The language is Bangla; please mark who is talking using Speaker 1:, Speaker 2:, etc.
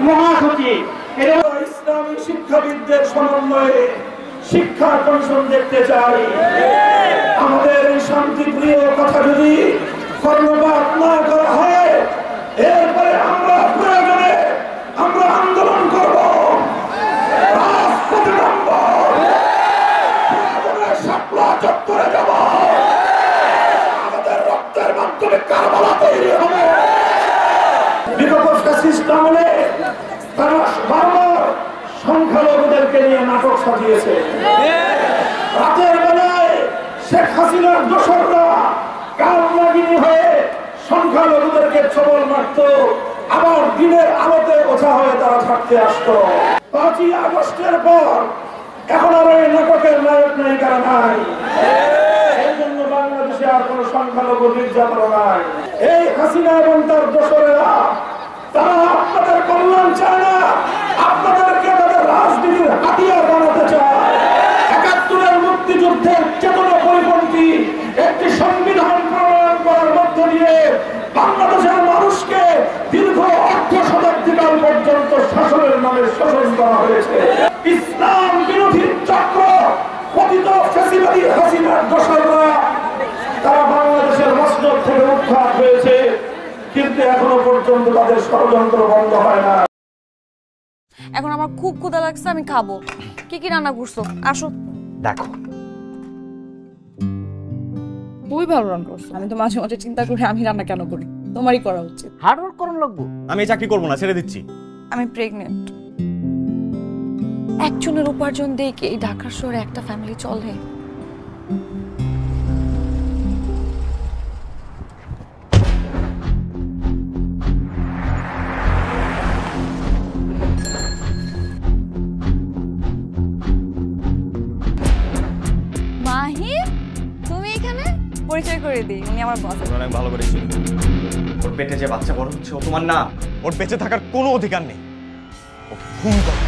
Speaker 1: মহাসচিব ইসলামী শিক্ষাবিদদের সমন্বয়ে শিক্ষা কমিশন দেখতে চাই। আমাদের এই শান্তিপ্রিয় কথা যদি কর্ণপাত না করা হয়, এরপরে আমরা প্রয়োজনে আমরা আন্দোলন করব, রাজপথে নামব, প্রয়োজনে শাপলা চত্বরে যাব, আমাদের রক্তের মাধ্যমে কারবালা তৈরি হবে। বিগত ফ্যাসিস্ট আমলে তারা বারবার সংখ্যালঘুদেরকে নিয়ে নাটক সাজিয়েছে। রাতের বেলায় শেখ হাসিনার দোসররা কালনাগিনী হয়ে সংখ্যালঘুদেরকে ছবল মারত, আবার দিনের আলোতে ওঝা হয়ে তারা থাকতে আসতো। 5ই আগস্টের পর এখন আর এই নাটকের নায়ক নায়িকারা নাই। এই জন্য বাংলাদেশে আর কোন সংখ্যালঘু নির্যাতন নাই। এই হাসিনা এবং তার দোসরেরা তারা আপনাদের কল্যাণ চায় না, আপনাদেরকে তাদের রাজনীতির হাতিয়ার বানাতে চায়। ৭১-এর মুক্তিযুদ্ধের চেতনা পরিপন্থী একটি সংবিধান প্রণয়ন করার মধ্য দিয়ে বাংলাদেশের মানুষকে দীর্ঘ 8 শতাব্দীকাল পর্যন্ত শাসনের নামে শোষণ করা হয়েছে। ইসলাম বিরোধী চক্র পতিত ফ্যাসিবাদী হাসিনার দোসররা তারা বাংলাদেশের মসনদ থেকে উদ্ধার হয়েছে, কিন্তু এখনো পর্যন্ত তাদের ষড়যন্ত্র বন্ধ হয় না।
Speaker 2: এখন আমার খুব ক্ষুধা লাগছে, আমি খাবো। কি কি রান্না করছো? আসো
Speaker 3: দেখো।
Speaker 2: খুবই ভালো রান্না করছো। আমি তো মাঝে মাঝে চিন্তা করি আমি রান্না কেন করি, তোমারই করা উচিত।
Speaker 3: হার্ড ওয়ার্ক করুন লাগবো। আমি এই চাকরি করবো না, ছেড়ে দিচ্ছি।
Speaker 2: আমি প্রেগনেন্ট। একজনের উপার্জন দিয়ে কি এই ঢাকা শহরে একটা ফ্যামিলি চলে? মাহির, তুমি এখানে? পরিচয় করে দিই, উনি আমার বস।
Speaker 3: অনেক ভালো করেছি। ওর পেটে যে বাচ্চা বড় হচ্ছে ও তোমার না। ওর বেঁচে থাকার কোনো অধিকার নেই। ওকে খুন করো।